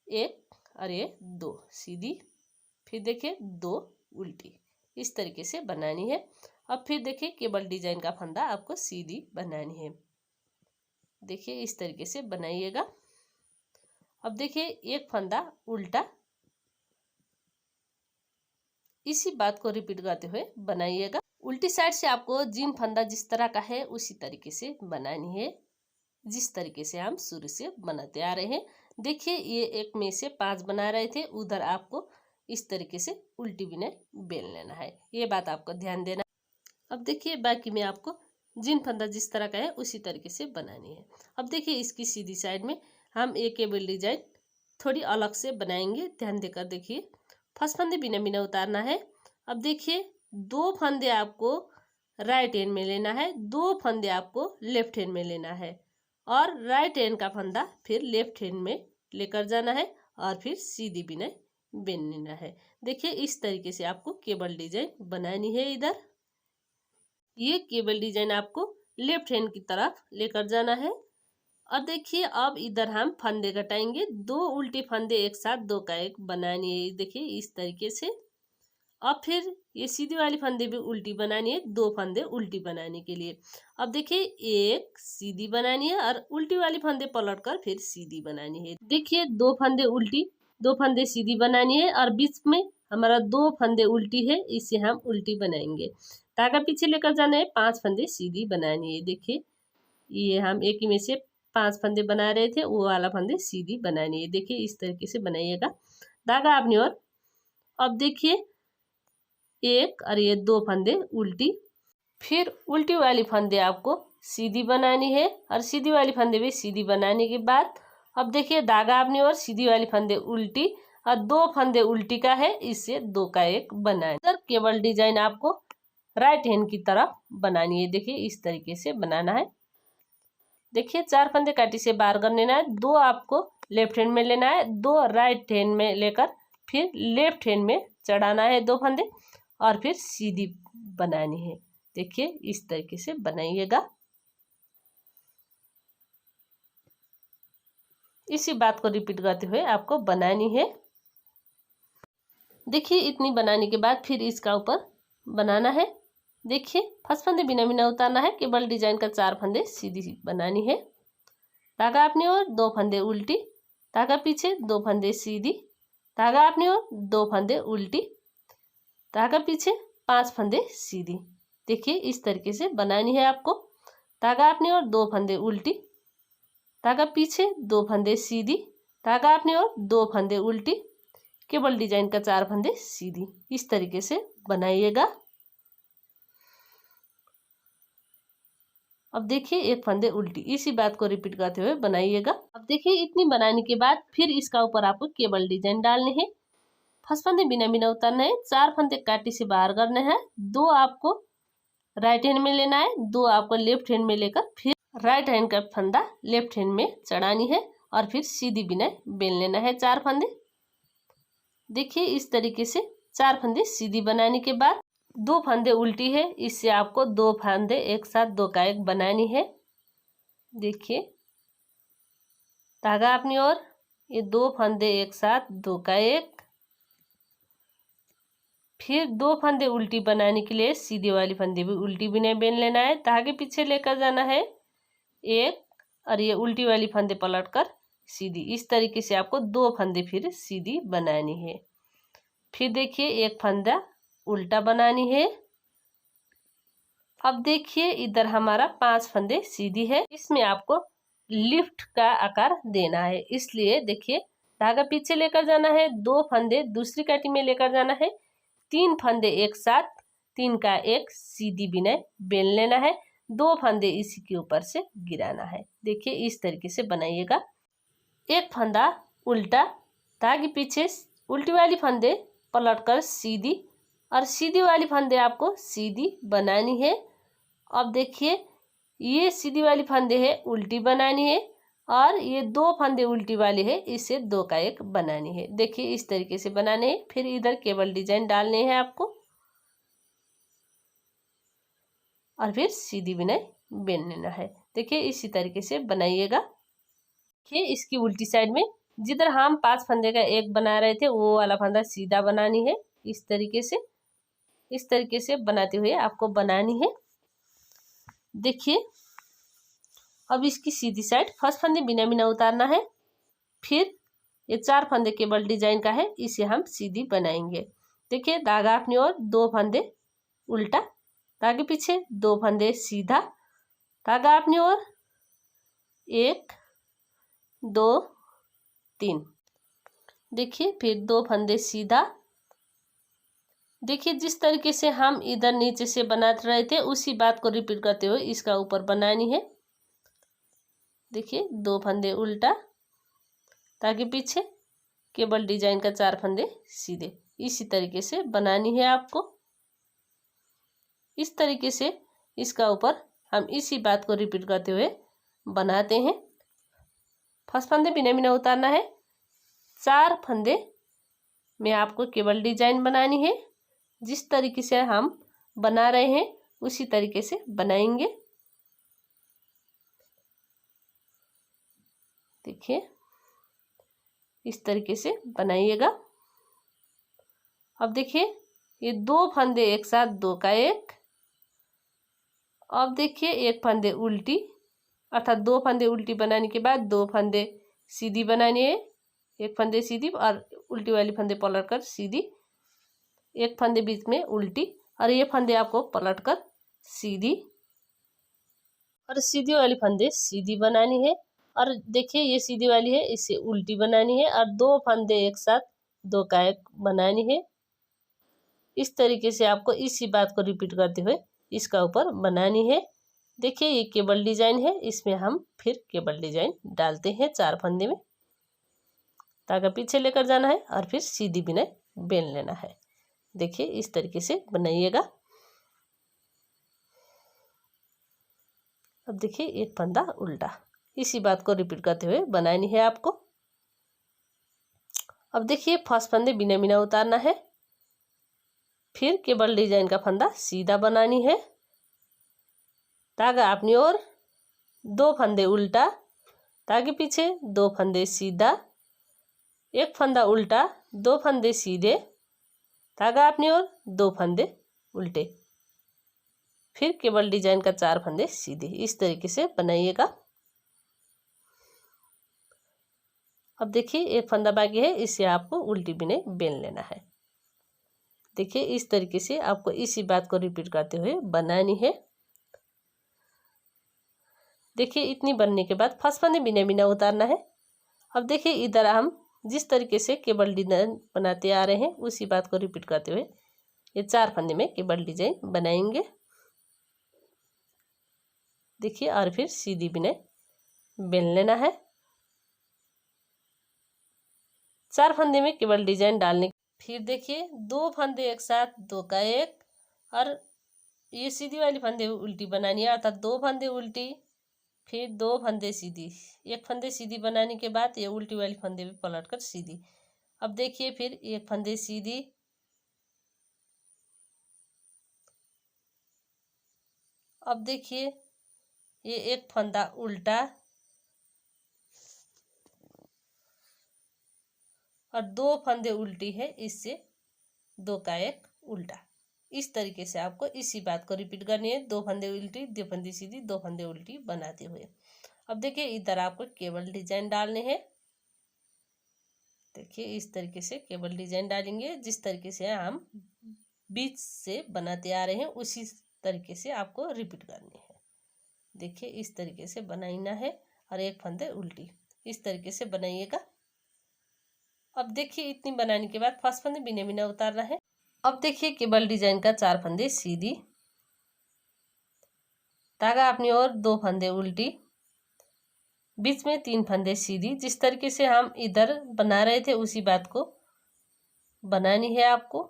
1 और ये 2 सीधी, फिर देखिए 2 उल्टी। इस तरीके से बनानी है। अब फिर देखिए केबल डिजाइन का फंदा आपको सीधी बनानी है। देखिए इस तरीके से बनाइएगा। अब देखिए एक फंदा उल्टा, इसी बात को रिपीट करते हुए बनाइएगा। उल्टी साइड से आपको जिन फंदा जिस तरह का है उसी तरीके से बनानी है, जिस तरीके से हम शुरू से बनाते आ रहे हैं। देखिए ये एक में से 5 बना रहे थे, उधर आपको इस तरीके से उल्टी बिना बेल लेना है, ये बात आपको ध्यान देना। अब देखिए बाकी में आपको जिन फंदा जिस तरह का है उसी तरीके से बनानी है। अब देखिए इसकी सीधी साइड में हम एक केबल डिजाइन थोड़ी अलग से बनाएंगे, ध्यान देकर देखिए। फर्स्ट फंदे बिना बिना उतारना है। अब देखिए 2 फंदे आपको राइट हैंड में लेना है, 2 फंदे आपको लेफ्ट हैंड में लेना है। और राइट हैंड का फंदा फिर लेफ्ट हैंड में लेकर जाना है और फिर सीधी बिनाई बिन लेना है। देखिए इस तरीके से आपको केबल डिजाइन बनानी है। इधर ये केबल डिजाइन आपको लेफ्ट हैंड की तरफ लेकर जाना है। और देखिए अब इधर हम फंदे कटाएंगे। 2 उल्टे फंदे एक साथ 2 का 1 बनानी है। देखिए इस तरीके से। अब फिर ये सीधी वाली फंदे भी उल्टी बनानी है, 2 फंदे उल्टी बनाने के लिए। अब देखिए एक सीधी बनानी है और उल्टी वाली फंदे पलट कर फिर सीधी बनानी है। देखिए 2 फंदे उल्टी 2 फंदे सीधी बनानी है और बीच में हमारा 2 फंदे उल्टी है, इसे हम उल्टी बनाएंगे। धागा पीछे लेकर जाना है, 5 फंदे सीधी बनानी है। देखिए ये हम एक ही में से 5 फंदे बना रहे थे, वो वाला फंदे सीधी बनानी है। देखिए इस तरीके से बनाइएगा। धागा अपनी ओर। अब देखिए 1 और ये 2 फंदे उल्टी, फिर उल्टी वाली फंदे आपको सीधी बनानी है और सीधी वाली फंदे भी सीधी बनाने के बाद अब देखिए धागा अपनी ओर, सीधी वाली फंदे उल्टी और 2 फंदे उल्टी का है, इससे 2 का 1 बनाए। इधर केबल डिजाइन आपको राइट हैंड की तरफ बनानी है। देखिए इस तरीके से बनाना है। देखिए 4 फंदे काटी से बाहर कर लेना है। 2 आपको लेफ्ट हैंड में लेना है, 2 राइट हैंड में लेकर फिर लेफ्ट हैंड में चढ़ाना है 2 फंदे और फिर सीधी बनानी है। देखिए इस तरीके से बनाइएगा। इसी बात को रिपीट करते हुए आपको बनानी है। देखिए इतनी बनाने के बाद फिर इसका ऊपर बनाना है। देखिए फर्स्ट फंदे बिना बिना उतारना है। केबल डिजाइन का 4 फंदे सीधी बनानी है। धागा अपनी ओर, 2 फंदे उल्टी, धागा पीछे, 2 फंदे सीधी, धागा अपनी ओर, 2 फंदे उल्टी, धागा पीछे, 5 फंदे सीधी। देखिए इस तरीके से बनानी है आपको। धागा अपनी ओर, 2 फंदे उल्टी, धागा पीछे, 2 फंदे सीधी, धागा अपनी ओर, 2 फंदे उल्टी, केबल डिजाइन का 4 फंदे सीधी। इस तरीके से बनाइएगा। अब देखिए 1 फंदे उल्टी। इसी बात को रिपीट करते हुए बनाइएगा। अब देखिए इतनी बनाने के बाद फिर इसका ऊपर आपको केबल डिजाइन डालने हैं। फर्स्ट फंदे बिना बिना उतारना है, 4 फंदे काटी से बाहर करने हैं, 2 आपको राइट हैंड में लेना है, 2 आपको लेफ्ट हैंड में लेकर फिर राइट हैंड का फंदा लेफ्ट हैंड में चढ़ानी है और फिर सीधी बिनाई बेल लेना है 4 फंदे। देखिए इस तरीके से 4 फंदे सीधी बनाने के बाद 2 फंदे उल्टी है, इससे आपको 2 फंदे एक साथ 2 का 1 बनानी है। देखिए धागा अपनी ओर, ये 2 फंदे एक साथ 2 का 1, फिर 2 फंदे उल्टी बनाने के लिए सीधी वाली फंदे भी उल्टी बिना बेल लेना है। धागे पीछे लेकर जाना है 1 और ये उल्टी वाली फंदे पलट कर सीधी। इस तरीके से आपको 2 फंदे फिर सीधी बनानी है। फिर देखिए 1 फंदा उल्टा बनानी है। अब देखिए इधर हमारा 5 फंदे सीधी है, इसमें आपको लिफ्ट का आकार देना है। इसलिए देखिए धागा पीछे लेकर जाना है, 2 फंदे दूसरी काटी में लेकर जाना है, 3 फंदे एक साथ 3 का 1 सीधी बिनाई बेल लेना है, 2 फंदे इसी के ऊपर से गिराना है। देखिए इस तरीके से बनाइएगा। 1 फंदा उल्टा, धागे पीछे उल्टी वाली फंदे पलट कर सीधी और सीधी वाली फंदे आपको सीधी बनानी है। अब देखिए ये सीधी वाली फंदे है उल्टी बनानी है और ये 2 फंदे उल्टी वाली है, इसे 2 का 1 बनानी है। देखिए इस तरीके से बनाने हैं। फिर इधर केबल डिजाइन डालने हैं आपको और फिर सीधी बिनाई बेल लेना है। देखिए इसी तरीके से बनाइएगा। देखिए इसकी उल्टी साइड में जिधर हम 5 फंदे का 1 बना रहे थे वो वाला फंदा सीधा बनानी है। इस तरीके से बनाते हुए आपको बनानी है। देखिए अब इसकी सीधी साइड फर्स्ट फंदे बिना बिना उतारना है, फिर ये 4 फंदे केबल डिजाइन का है, इसे हम सीधी बनाएंगे। देखिए धागा अपनी ओर, 2 फंदे उल्टा, धागे पीछे 2 फंदे सीधा, धागा अपनी ओर 1 2 3। देखिए फिर 2 फंदे सीधा। देखिए जिस तरीके से हम इधर नीचे से बना रहे थे उसी बात को रिपीट करते हुए इसका ऊपर बनानी है। देखिए 2 फंदे उल्टा, ताकि पीछे केबल डिजाइन का 4 फंदे सीधे। इसी तरीके से बनानी है आपको। इस तरीके से इसका ऊपर हम इसी बात को रिपीट करते हुए बनाते हैं। फर्स्ट फंदे बिना बिना उतारना है। 4 फंदे में आपको केवल डिजाइन बनानी है। जिस तरीके से हम बना रहे हैं उसी तरीके से बनाएंगे। देखिए इस तरीके से बनाइएगा। अब देखिए ये 2 फंदे एक साथ, 2 का 1। अब देखिए 1 फंदे उल्टी, अर्थात 2 फंदे उल्टी बनाने के बाद 2 फंदे सीधी बनानी है। 1 फंदे सीधी और उल्टी वाली फंदे पलट कर सीधी, 1 फंदे बीच में उल्टी और ये फंदे आपको पलट कर सीधी और सीधी वाली फंदे सीधी बनानी है। और देखिए ये सीधी वाली है, इसे उल्टी बनानी है और 2 फंदे एक साथ, 2 का 1 बनानी है। इस तरीके से आपको इसी बात को रिपीट करते हुए इसका ऊपर बनानी है। देखिए ये केबल डिजाइन है, इसमें हम फिर केबल डिजाइन डालते हैं 4 फंदे में। धागा पीछे लेकर जाना है और फिर सीधी बिनाई बेल लेना है। देखिए इस तरीके से बनाइएगा। अब देखिए 1 फंदा उल्टा, इसी बात को रिपीट करते हुए बनानी है आपको। अब देखिए फर्स्ट फंदे बिना बिना उतारना है। फिर केबल डिजाइन का फंदा सीधा बनानी है। धागा अपनी ओर, 2 फंदे उल्टा, धागे पीछे 2 फंदे सीधा, 1 फंदा उल्टा, 2 फंदे सीधे, धागा अपनी ओर, 2 फंदे उल्टे, फिर केबल डिजाइन का 4 फंदे सीधे। इस तरीके से बनाइएगा। अब देखिए 1 फंदा बाकी है, इससे आपको उल्टी बिनाई बेल लेना है। देखिए इस तरीके से आपको इसी बात को रिपीट करते हुए बनानी है। देखिए इतनी बनने के बाद फर्स्ट फंदे बिना बिना उतारना है। अब देखिए इधर हम जिस तरीके से केबल डिजाइन बनाते आ रहे हैं उसी बात को रिपीट करते हुए ये 4 फंदे में केबल डिजाइन बनाएंगे। देखिए और फिर सीधी बिनाई बेल लेना है। 4 फंदे में केबल डिजाइन डालने, फिर देखिए 2 फंदे एक साथ, 2 का 1 और ये सीधी वाली फंदे उल्टी बनानी है, अर्थात 2 फंदे उल्टी, फिर 2 फंदे सीधी। 1 फंदे सीधी बनाने के बाद ये उल्टी वाली फंदे भी पलट कर सीधी। अब देखिए फिर 1 फंदे सीधी, अब देखिए ये 1 फंदा उल्टा और 2 फंदे उल्टी है, इससे 2 का 1 उल्टा। इस तरीके से आपको इसी बात को रिपीट करनी है। 2 फंदे उल्टी, 2 फंदे सीधी, 2 फंदे उल्टी बनाते हुए। अब देखिए इधर आपको केबल डिजाइन डालने हैं। देखिए इस तरीके से केबल डिजाइन डालेंगे। जिस तरीके से हम बीच से बनाते आ रहे हैं उसी तरीके से आपको रिपीट करनी है। देखिए इस तरीके से बनाना है और 1 फंदे उल्टी, इस तरीके से बनाइएगा। अब देखिए इतनी बनाने के बाद फर्स्ट फंदे बिना बिना उतारना है। अब देखिए केबल डिजाइन का 4 फंदे सीधी, धागा अपनी ओर, 2 फंदे उल्टी, बीच में 3 फंदे सीधी। जिस तरीके से हम इधर बना रहे थे उसी बात को बनानी है आपको।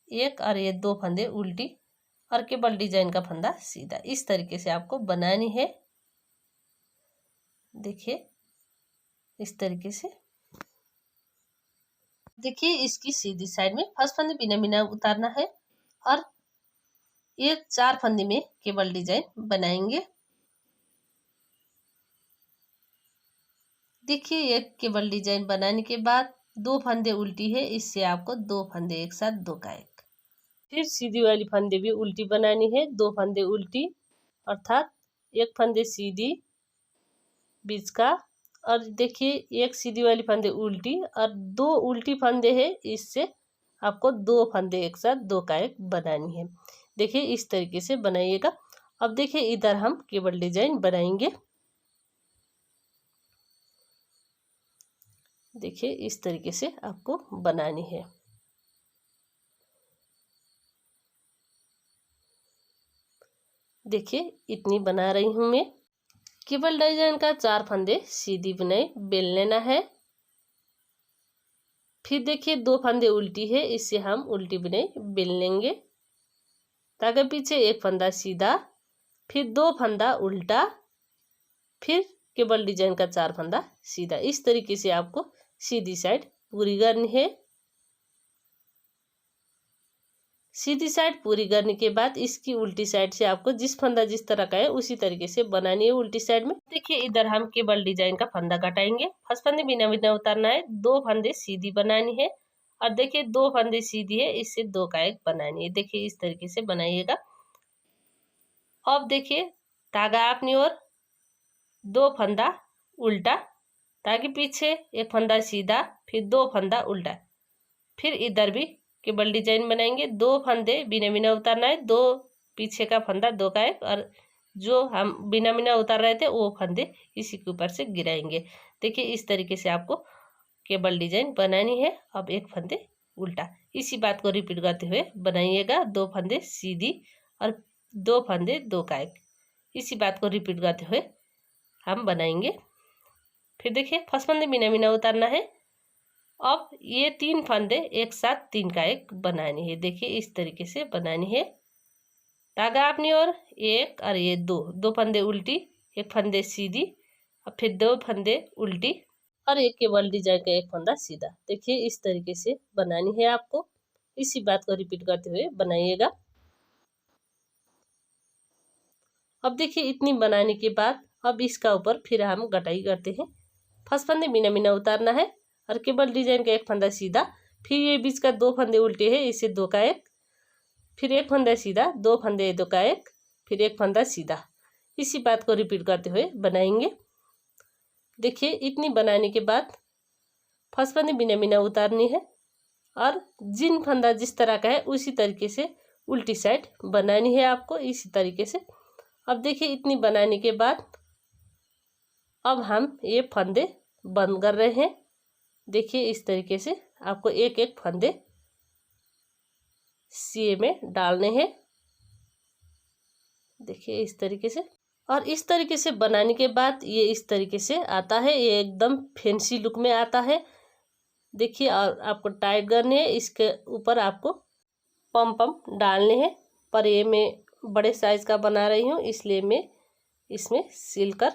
1 और ये 2 फंदे उल्टी और केबल डिजाइन का फंदा सीधा। इस तरीके से आपको बनानी है। देखिए इस तरीके से। देखिए इसकी सीधी साइड में फर्स्ट फंदे बिना बिना उतारना है और ये 4 फंदे में केबल डिजाइन बनाएंगे। देखिए ये केबल डिजाइन बनाने के बाद 2 फंदे उल्टी है, इससे आपको 2 फंदे एक साथ, 2 का 1। फिर सीधी वाली फंदे भी उल्टी बनानी है, 2 फंदे उल्टी, अर्थात 1 फंदे सीधी बीच का, और देखिए 1 सीधी वाली फंदे उल्टी और 2 उल्टी फंदे है, इससे आपको 2 फंदे एक साथ, 2 का 1 बनानी है। देखिए इस तरीके से बनाइएगा। अब देखिए इधर हम केबल डिजाइन बनाएंगे। देखिए इस तरीके से आपको बनानी है। देखिए इतनी बना रही हूँ मैं। केबल डिजाइन का 4 फंदे सीधी बुनाई बेल लेना है। फिर देखिए 2 फंदे उल्टी है, इससे हम उल्टी बुनाई बेल लेंगे। ताकि पीछे 1 फंदा सीधा, फिर 2 फंदा उल्टा, फिर केबल डिजाइन का 4 फंदा सीधा। इस तरीके से आपको सीधी साइड पूरी करनी है। सीधी साइड पूरी करने के बाद इसकी उल्टी साइड से आपको जिस फंदा जिस तरह का है उसी तरीके से बनानी है उल्टी साइड में। देखिए इधर हम केबल डिजाइन का फंदा कटाएंगे। फर्स्ट फंदे बिना बिना उतारना है, 2 फंदे सीधी बनानी है और देखिए 2 फंदे सीधी है, इससे 2 का एक बनानी है। देखिए इस तरीके से बनाइएगा। अब देखिए धागा अपनी ओर, 2 फंदा उल्टा, ताकि पीछे एक फंदा सीधा, फिर 2 फंदा उल्टा, फिर इधर भी केबल डिजाइन बनाएंगे। 2 फंदे बिना बिना उतारना है, 2 पीछे का फंदा 2 का एक, और जो हम बिना बिना उतार रहे थे वो फंदे इसी के ऊपर से गिराएंगे। देखिए इस तरीके से आपको केबल डिजाइन बनानी है। अब एक फंदे उल्टा, इसी बात को रिपीट करते हुए बनाइएगा। 2 फंदे सीधी और 2 फंदे 2 का एक, इसी बात को रिपीट करते हुए हम बनाएंगे। फिर देखिए फर्स्ट फंदे बिना बिना उतारना है। अब ये 3 फंदे एक साथ 3 का एक बनानी है। देखिए इस तरीके से बनानी है। धागा अपनी ओर, 1 और ये 2 फंदे उल्टी, 1 फंदे सीधी और फिर 2 फंदे उल्टी और एक केबल डिजाइन का 1 फंदा सीधा। देखिए इस तरीके से बनानी है आपको। इसी बात को रिपीट करते हुए बनाइएगा। अब देखिए इतनी बनाने के बाद अब इसका ऊपर फिर हम गटाई करते हैं। फर्स्ट फंदे बिना बिना उतारना है और केबल डिजाइन का 1 फंदा सीधा, फिर ये बीच का 2 फंदे उल्टे हैं, इससे 2 का एक, फिर 1 फंदा सीधा, 2 फंदे 2 का एक, फिर 1 फंदा सीधा। इसी बात को रिपीट करते हुए बनाएंगे। देखिए इतनी बनाने के बाद फर्स्ट फंदे बिना बिना उतारनी है और जिन फंदा जिस तरह का है उसी तरीके से उल्टी साइड बनानी है आपको, इसी तरीके से। अब देखिए इतनी बनाने के बाद अब हम ये फंदे बंद कर रहे हैं। देखिए इस तरीके से आपको एक एक फंदे सीए में डालने हैं। देखिए इस तरीके से, और इस तरीके से बनाने के बाद ये इस तरीके से आता है। ये एकदम फैंसी लुक में आता है। देखिए और आपको टाइट करने है। इसके ऊपर आपको पम डालने हैं, पर ये मैं बड़े साइज का बना रही हूँ, इसलिए मैं इसमें सील कर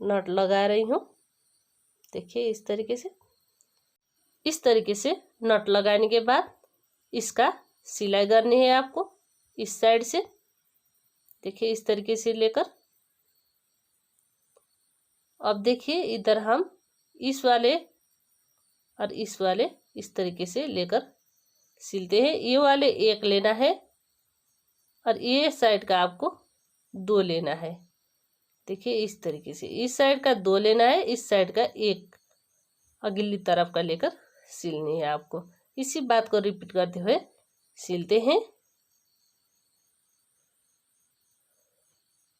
नट लगा रही हूँ। देखिए इस तरीके से, इस तरीके से नट लगाने के बाद इसका सिलाई करनी है आपको इस साइड से। देखिए इस तरीके से लेकर, अब देखिए इधर हम इस वाले और इस वाले इस तरीके से लेकर सिलते हैं। ये वाले 1 लेना है और ये साइड का आपको 2 लेना है। देखिए इस तरीके से इस साइड का 2 लेना है, इस साइड का 1 अगली तरफ का लेकर सिलनी है आपको। इसी बात को रिपीट करते हुए सिलते हैं।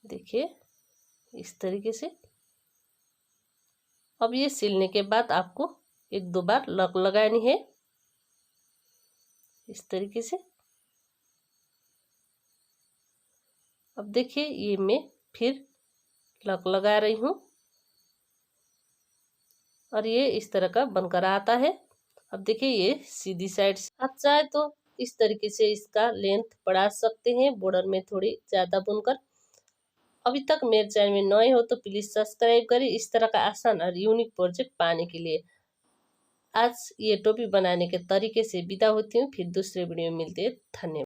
देखिए इस तरीके से। अब ये सिलने के बाद आपको 1-2 बार लक लगानी है इस तरीके से। अब देखिए ये मैं फिर लक लगा रही हूँ और ये इस तरह का बनकर आता है। अब देखिए ये सीधी साइड से, आप चाहे तो इस तरीके से इसका लेंथ बढ़ा सकते हैं, बॉर्डर में थोड़ी ज़्यादा बुनकर। अभी तक मेरे चैनल में नए हो तो प्लीज़ सब्सक्राइब करें इस तरह का आसान और यूनिक प्रोजेक्ट पाने के लिए। आज ये टोपी बनाने के तरीके से विदा होती हूँ, फिर दूसरे वीडियो में मिलते हैं। धन्यवाद।